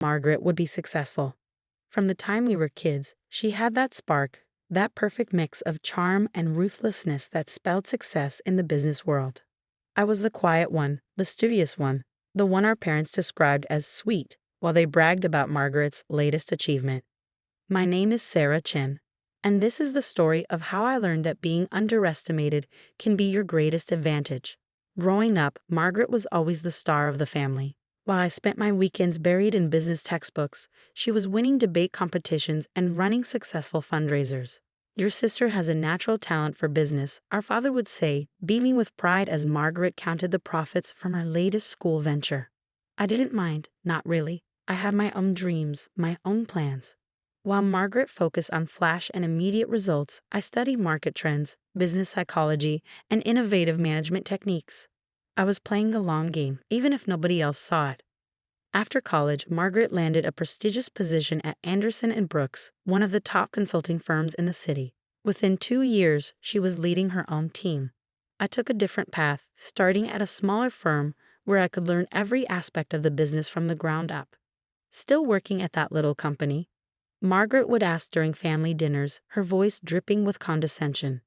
Margaret would be successful. From the time we were kids, she had that spark, that perfect mix of charm and ruthlessness that spelled success in the business world. I was the quiet one, the studious one, the one our parents described as sweet, while they bragged about Margaret's latest achievement. My name is Sarah Chin, and this is the story of how I learned that being underestimated can be your greatest advantage. Growing up, Margaret was always the star of the family. While I spent my weekends buried in business textbooks, she was winning debate competitions and running successful fundraisers. Your sister has a natural talent for business, our father would say, beaming with pride as Margaret counted the profits from her latest school venture. I didn't mind, not really. I had my own dreams, my own plans. While Margaret focused on flash and immediate results, I studied market trends, business psychology, and innovative management techniques. I was playing the long game, even if nobody else saw it. After college, Margaret landed a prestigious position at Anderson and Brooks, one of the top consulting firms in the city. Within 2 years, she was leading her own team. I took a different path, starting at a smaller firm where I could learn every aspect of the business from the ground up. Still working at that little company, Margaret would ask during family dinners, her voice dripping with condescension.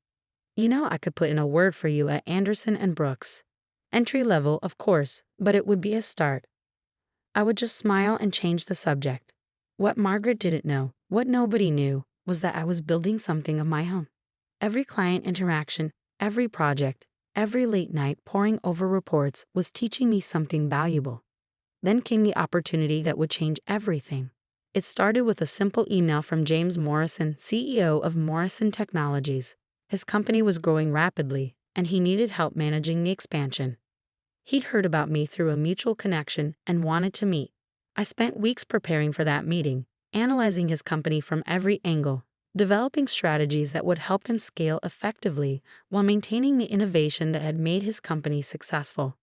You know, I could put in a word for you at Anderson and Brooks. Entry level, of course, but it would be a start. I would just smile and change the subject. What Margaret didn't know, what nobody knew, was that I was building something of my own. Every client interaction, every project, every late night poring over reports was teaching me something valuable. Then came the opportunity that would change everything. It started with a simple email from James Morrison, CEO of Morrison Technologies. His company was growing rapidly, and he needed help managing the expansion. He'd heard about me through a mutual connection and wanted to meet. I spent weeks preparing for that meeting, analyzing his company from every angle, developing strategies that would help him scale effectively while maintaining the innovation that had made his company successful.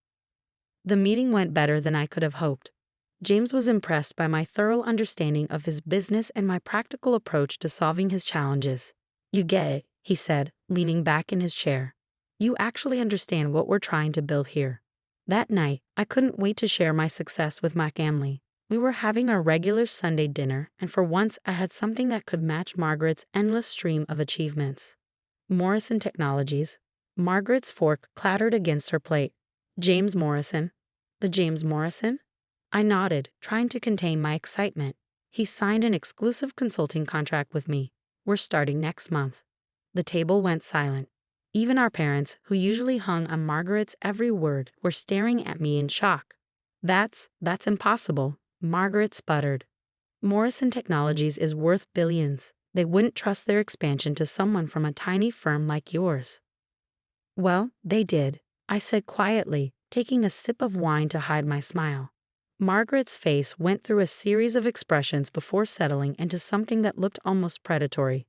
The meeting went better than I could have hoped. James was impressed by my thorough understanding of his business and my practical approach to solving his challenges. You get it, he said, leaning back in his chair. You actually understand what we're trying to build here. That night, I couldn't wait to share my success with my family. We were having our regular Sunday dinner, and for once I had something that could match Margaret's endless stream of achievements. Morrison Technologies. Margaret's fork clattered against her plate. James Morrison. The James Morrison? I nodded, trying to contain my excitement. He signed an exclusive consulting contract with me. We're starting next month. The table went silent. Even our parents, who usually hung on Margaret's every word, were staring at me in shock. That's impossible, Margaret sputtered. Morrison Technologies is worth billions. They wouldn't trust their expansion to someone from a tiny firm like yours. Well, they did, I said quietly, taking a sip of wine to hide my smile. Margaret's face went through a series of expressions before settling into something that looked almost predatory.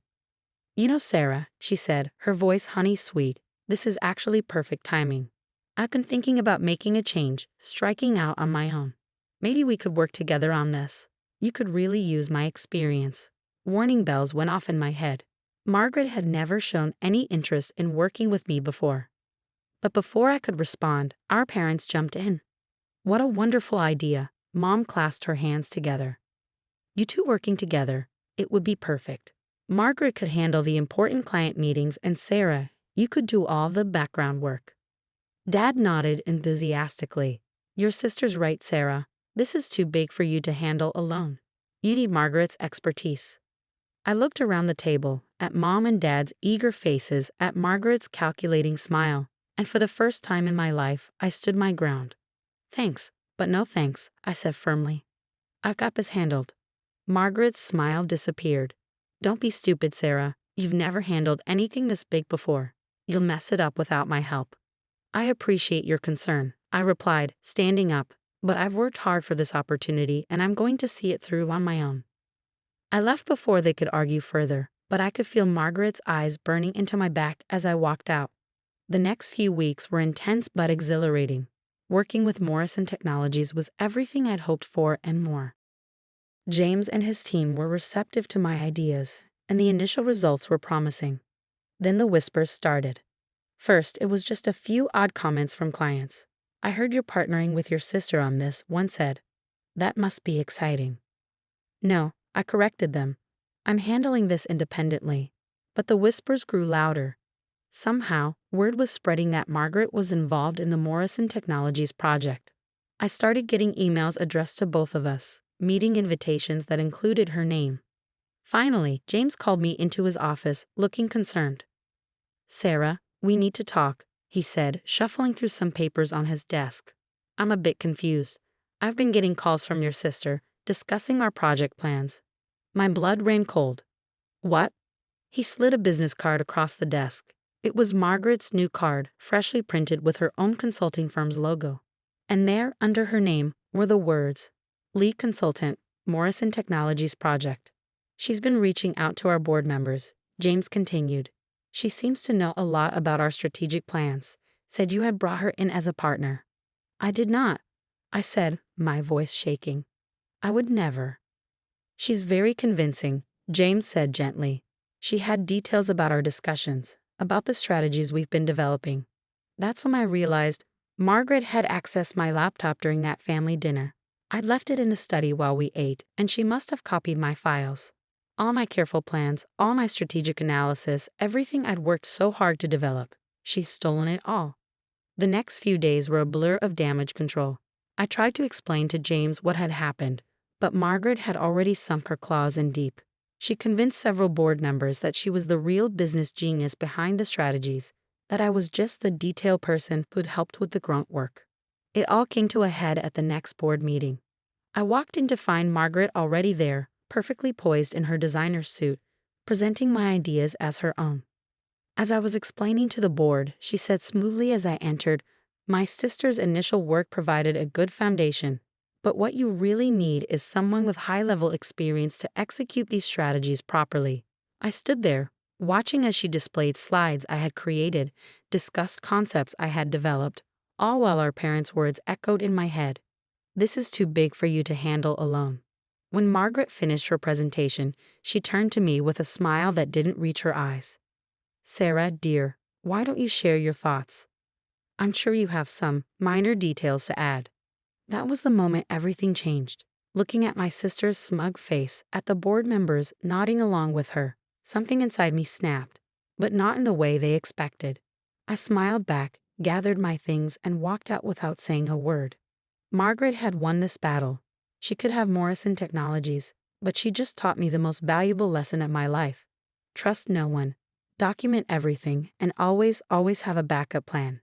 You know, Sarah, she said, her voice honey-sweet, this is actually perfect timing. I've been thinking about making a change, striking out on my own. Maybe we could work together on this. You could really use my experience. Warning bells went off in my head. Margaret had never shown any interest in working with me before. But before I could respond, our parents jumped in. What a wonderful idea, Mom clasped her hands together. You two working together, it would be perfect. Margaret could handle the important client meetings and Sarah, you could do all the background work. Dad nodded enthusiastically. Your sister's right, Sarah. This is too big for you to handle alone. You need Margaret's expertise. I looked around the table, at Mom and Dad's eager faces, at Margaret's calculating smile, and for the first time in my life, I stood my ground. Thanks, but no thanks, I said firmly. I've got this handled. Margaret's smile disappeared. Don't be stupid, Sarah. You've never handled anything this big before. You'll mess it up without my help. I appreciate your concern, I replied, standing up, but I've worked hard for this opportunity and I'm going to see it through on my own. I left before they could argue further, but I could feel Margaret's eyes burning into my back as I walked out. The next few weeks were intense but exhilarating. Working with Morrison Technologies was everything I'd hoped for and more. James and his team were receptive to my ideas, and the initial results were promising. Then the whispers started. First, it was just a few odd comments from clients. I heard you're partnering with your sister on this, one said. That must be exciting. No, I corrected them. I'm handling this independently. But the whispers grew louder. Somehow, word was spreading that Margaret was involved in the Morrison Technologies project. I started getting emails addressed to both of us, meeting invitations that included her name. Finally, James called me into his office, looking concerned. "Sarah, we need to talk," he said, shuffling through some papers on his desk. "I'm a bit confused. I've been getting calls from your sister, discussing our project plans." My blood ran cold. "What?" He slid a business card across the desk. It was Margaret's new card, freshly printed with her own consulting firm's logo. And there, under her name, were the words, "Lead Consultant, Morrison Technologies Project." "She's been reaching out to our board members," James continued. "She seems to know a lot about our strategic plans. Said you had brought her in as a partner." "I did not," I said, my voice shaking. "I would never." "She's very convincing," James said gently. "She had details about our discussions, about the strategies we've been developing." That's when I realized Margaret had accessed my laptop during that family dinner. I'd left it in the study while we ate, and she must have copied my files. All my careful plans, all my strategic analysis, everything I'd worked so hard to develop. She's stolen it all. The next few days were a blur of damage control. I tried to explain to James what had happened, but Margaret had already sunk her claws in deep. She convinced several board members that she was the real business genius behind the strategies, that I was just the detail person who'd helped with the grunt work. It all came to a head at the next board meeting. I walked in to find Margaret already there, perfectly poised in her designer's suit, presenting my ideas as her own. As I was explaining to the board, she said smoothly as I entered, "My sister's initial work provided a good foundation, but what you really need is someone with high-level experience to execute these strategies properly." I stood there, watching as she displayed slides I had created, discussed concepts I had developed, all while our parents' words echoed in my head. "This is too big for you to handle alone." When Margaret finished her presentation, she turned to me with a smile that didn't reach her eyes. "Sarah, dear, why don't you share your thoughts? I'm sure you have some minor details to add." That was the moment everything changed. Looking at my sister's smug face, at the board members nodding along with her, something inside me snapped, but not in the way they expected. I smiled back, gathered my things, and walked out without saying a word. Margaret had won this battle. She could have Morrison Technologies, but she just taught me the most valuable lesson of my life. Trust no one. Document everything, and always have a backup plan.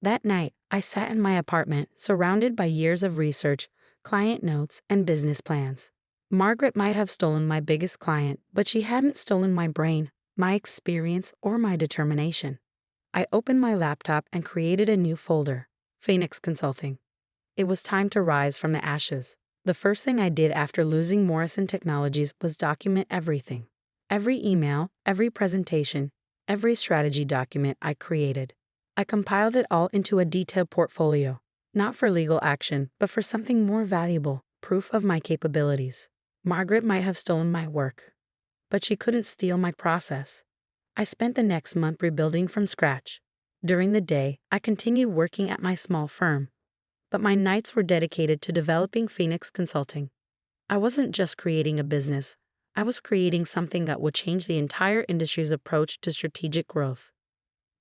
That night, I sat in my apartment, surrounded by years of research, client notes, and business plans. Margaret might have stolen my biggest client, but she hadn't stolen my brain, my experience, or my determination. I opened my laptop and created a new folder, Phoenix Consulting. It was time to rise from the ashes. The first thing I did after losing Morrison Technologies was document everything. Every email, every presentation, every strategy document I created. I compiled it all into a detailed portfolio, not for legal action, but for something more valuable, proof of my capabilities. Margaret might have stolen my work, but she couldn't steal my process. I spent the next month rebuilding from scratch. During the day, I continued working at my small firm, but my nights were dedicated to developing Phoenix Consulting. I wasn't just creating a business, I was creating something that would change the entire industry's approach to strategic growth.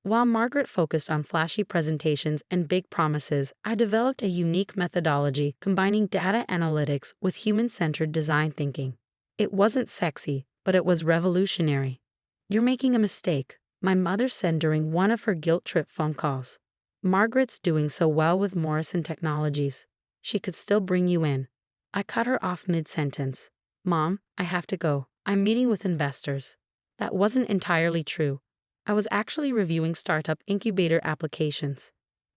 While Margaret focused on flashy presentations and big promises, I developed a unique methodology combining data analytics with human-centered design thinking. It wasn't sexy, but it was revolutionary. "You're making a mistake," my mother said during one of her guilt trip phone calls. "Margaret's doing so well with Morrison Technologies. She could still bring you in." I cut her off mid-sentence. "Mom, I have to go. I'm meeting with investors." That wasn't entirely true. I was actually reviewing startup incubator applications.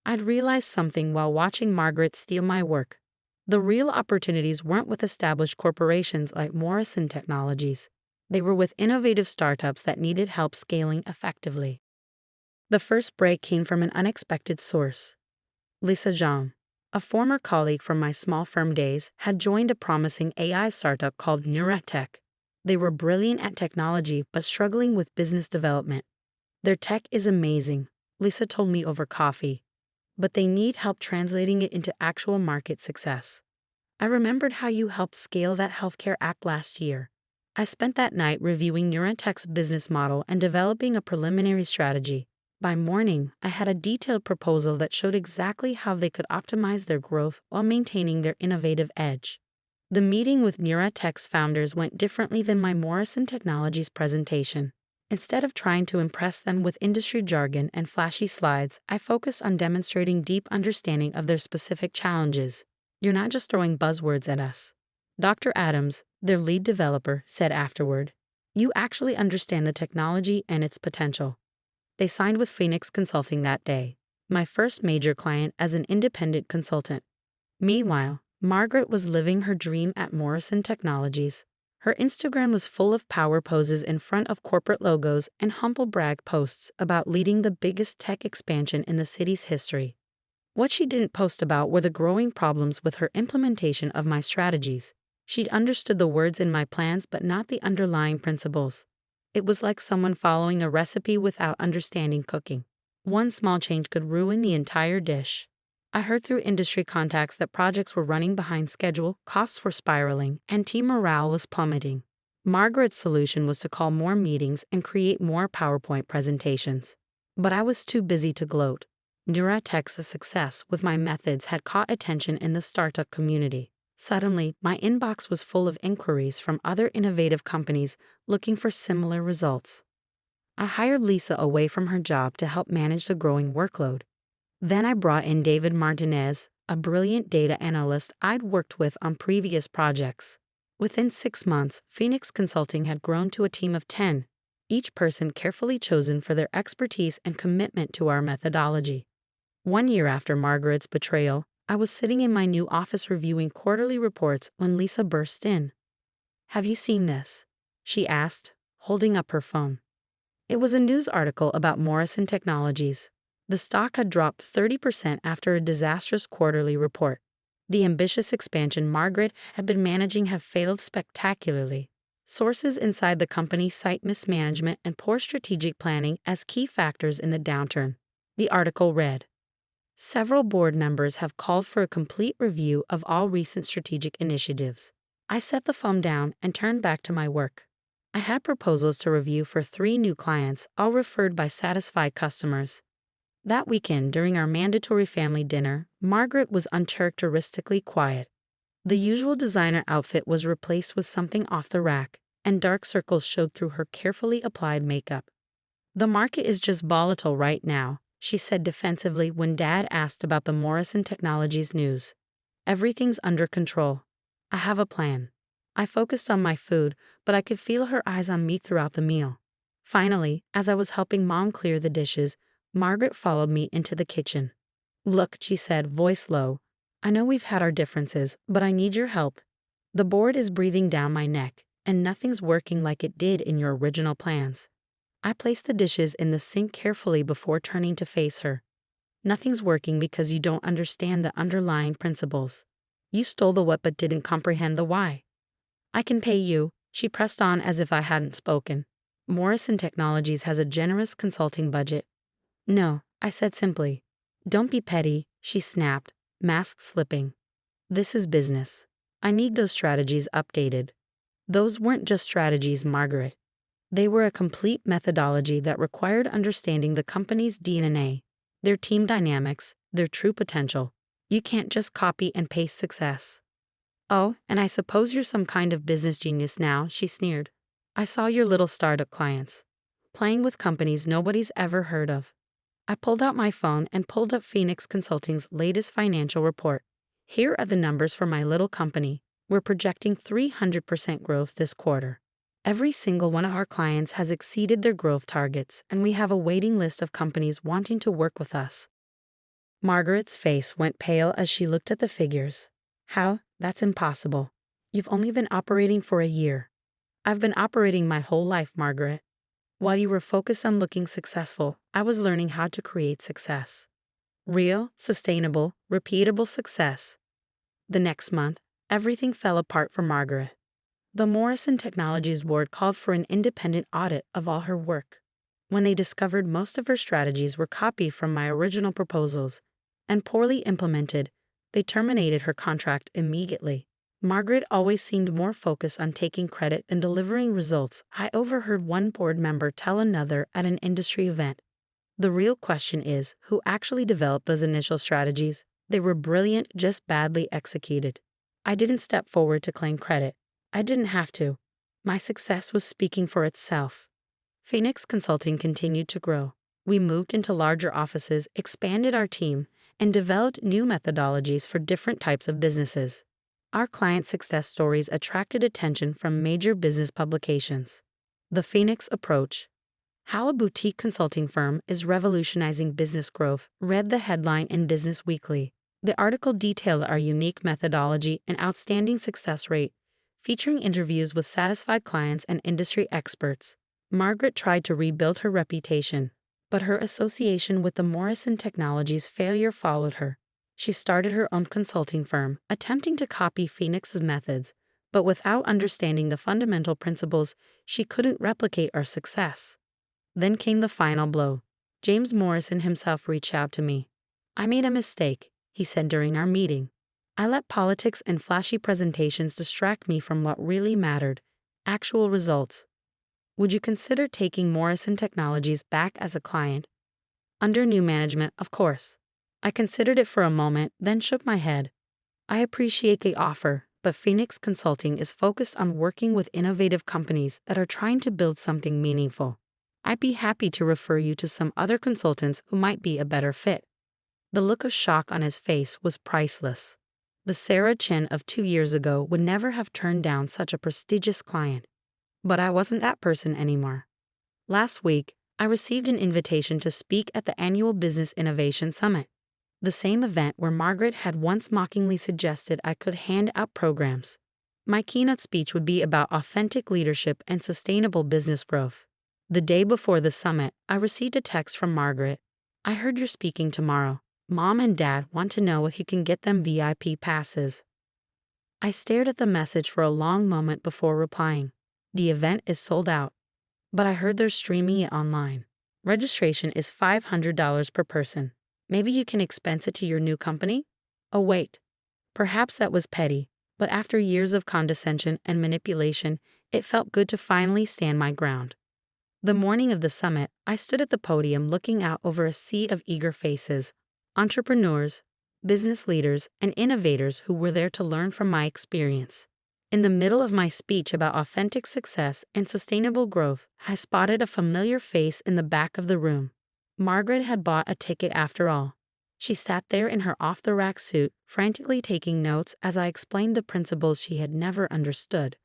I'd realized something while watching Margaret steal my work. The real opportunities weren't with established corporations like Morrison Technologies. They were with innovative startups that needed help scaling effectively. The first break came from an unexpected source. Lisa Zhang, a former colleague from my small firm days, had joined a promising AI startup called Neuratech. They were brilliant at technology but struggling with business development. "Their tech is amazing," Lisa told me over coffee, "but they need help translating it into actual market success." I remembered how you helped scale that healthcare app last year. I spent that night reviewing Neurotech's business model and developing a preliminary strategy. By morning, I had a detailed proposal that showed exactly how they could optimize their growth while maintaining their innovative edge. The meeting with Neurotech's founders went differently than my Morrison Technologies presentation. Instead of trying to impress them with industry jargon and flashy slides, I focused on demonstrating deep understanding of their specific challenges. You're not just throwing buzzwords at us. Dr. Adams, their lead developer, said afterward. You actually understand the technology and its potential. They signed with Phoenix Consulting that day, my first major client as an independent consultant. Meanwhile, Margaret was living her dream at Morrison Technologies. Her Instagram was full of power poses in front of corporate logos and humble brag posts about leading the biggest tech expansion in the city's history. What she didn't post about were the growing problems with her implementation of my strategies. She'd understood the words in my plans but not the underlying principles. It was like someone following a recipe without understanding cooking. One small change could ruin the entire dish. I heard through industry contacts that projects were running behind schedule, costs were spiraling, and team morale was plummeting. Margaret's solution was to call more meetings and create more PowerPoint presentations. But I was too busy to gloat. Neurotech's success with my methods had caught attention in the startup community. Suddenly, my inbox was full of inquiries from other innovative companies looking for similar results. I hired Lisa away from her job to help manage the growing workload. Then I brought in David Martinez, a brilliant data analyst I'd worked with on previous projects. Within 6 months, Phoenix Consulting had grown to a team of 10, each person carefully chosen for their expertise and commitment to our methodology. 1 year after Margaret's betrayal, I was sitting in my new office reviewing quarterly reports when Lisa burst in. Have you seen this? She asked, holding up her phone. It was a news article about Morrison Technologies. The stock had dropped 30% after a disastrous quarterly report. The ambitious expansion Margaret had been managing had failed spectacularly. Sources inside the company cite mismanagement and poor strategic planning as key factors in the downturn. The article read, several board members have called for a complete review of all recent strategic initiatives. I set the phone down and turned back to my work. I had proposals to review for 3 new clients, all referred by satisfied customers. That weekend, during our mandatory family dinner, Margaret was uncharacteristically quiet. The usual designer outfit was replaced with something off the rack, and dark circles showed through her carefully applied makeup. The market is just volatile right now, she said defensively when Dad asked about the Morrison Technologies news. Everything's under control. I have a plan. I focused on my food, but I could feel her eyes on me throughout the meal. Finally, as I was helping Mom clear the dishes, Margaret followed me into the kitchen. Look, she said, voice low. I know we've had our differences, but I need your help. The board is breathing down my neck, and nothing's working like it did in your original plans. I placed the dishes in the sink carefully before turning to face her. Nothing's working because you don't understand the underlying principles. You stole the what but didn't comprehend the why. I can pay you, she pressed on as if I hadn't spoken. Morrison Technologies has a generous consulting budget. No, I said simply. Don't be petty, she snapped, mask slipping. This is business. I need those strategies updated. Those weren't just strategies, Margaret. They were a complete methodology that required understanding the company's DNA, their team dynamics, their true potential. You can't just copy and paste success. Oh, and I suppose you're some kind of business genius now, she sneered. I saw your little startup clients. Playing with companies nobody's ever heard of. I pulled out my phone and pulled up Phoenix Consulting's latest financial report. Here are the numbers for my little company. We're projecting 300% growth this quarter. Every single one of our clients has exceeded their growth targets, and we have a waiting list of companies wanting to work with us. Margaret's face went pale as she looked at the figures. How? That's impossible. You've only been operating for a year. I've been operating my whole life, Margaret. While you were focused on looking successful, I was learning how to create success. Real, sustainable, repeatable success. The next month, everything fell apart for Margaret. The Morrison Technologies board called for an independent audit of all her work. When they discovered most of her strategies were copied from my original proposals and poorly implemented, they terminated her contract immediately. Margaret always seemed more focused on taking credit than delivering results. I overheard one board member tell another at an industry event. The real question is, who actually developed those initial strategies? They were brilliant, just badly executed. I didn't step forward to claim credit. I didn't have to. My success was speaking for itself. Phoenix Consulting continued to grow. We moved into larger offices, expanded our team, and developed new methodologies for different types of businesses. Our client success stories attracted attention from major business publications. The Phoenix Approach: How a Boutique Consulting Firm is Revolutionizing Business Growth, read the headline in Business Weekly. The article detailed our unique methodology and outstanding success rate, featuring interviews with satisfied clients and industry experts. Margaret tried to rebuild her reputation, but her association with the Morrison Technologies failure followed her. She started her own consulting firm, attempting to copy Phoenix's methods, but without understanding the fundamental principles, she couldn't replicate our success. Then came the final blow. James Morrison himself reached out to me. "I made a mistake," he said during our meeting. "I let politics and flashy presentations distract me from what really mattered: actual results. Would you consider taking Morrison Technologies back as a client?" Under new management, of course. I considered it for a moment, then shook my head. I appreciate the offer, but Phoenix Consulting is focused on working with innovative companies that are trying to build something meaningful. I'd be happy to refer you to some other consultants who might be a better fit. The look of shock on his face was priceless. The Sarah Chen of 2 years ago would never have turned down such a prestigious client. But I wasn't that person anymore. Last week, I received an invitation to speak at the annual Business Innovation Summit, the same event where Margaret had once mockingly suggested I could hand out programs. My keynote speech would be about authentic leadership and sustainable business growth. The day before the summit, I received a text from Margaret. "I heard you're speaking tomorrow. Mom and Dad want to know if you can get them VIP passes." I stared at the message for a long moment before replying. "The event is sold out, but I heard they're streaming it online. Registration is $500 per person. Maybe you can expense it to your new company?" Oh wait, perhaps that was petty, but after years of condescension and manipulation, it felt good to finally stand my ground. The morning of the summit, I stood at the podium looking out over a sea of eager faces, entrepreneurs, business leaders, and innovators who were there to learn from my experience. In the middle of my speech about authentic success and sustainable growth, I spotted a familiar face in the back of the room. Margaret had bought a ticket after all. She sat there in her off-the-rack suit, frantically taking notes as I explained the principles she had never understood.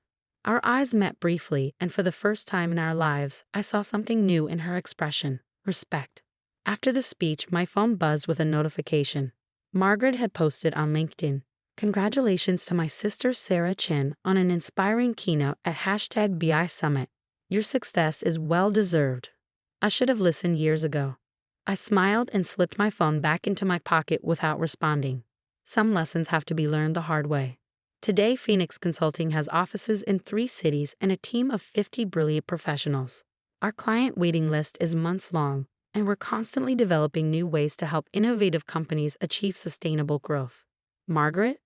Our eyes met briefly, and for the first time in our lives, I saw something new in her expression: respect. After the speech, my phone buzzed with a notification. Margaret had posted on LinkedIn, "Congratulations to my sister Sarah Chen on an inspiring keynote at #BI Summit. Your success is well deserved." I should have listened years ago. I smiled and slipped my phone back into my pocket without responding. Some lessons have to be learned the hard way. Today, Phoenix Consulting has offices in 3 cities and a team of 50 brilliant professionals. Our client waiting list is months long, and we're constantly developing new ways to help innovative companies achieve sustainable growth. Margaret?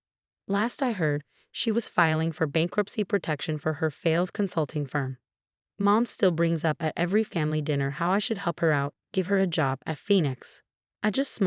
Last I heard, she was filing for bankruptcy protection for her failed consulting firm. Mom still brings up at every family dinner how I should help her out, give her a job at Phoenix. I just smiled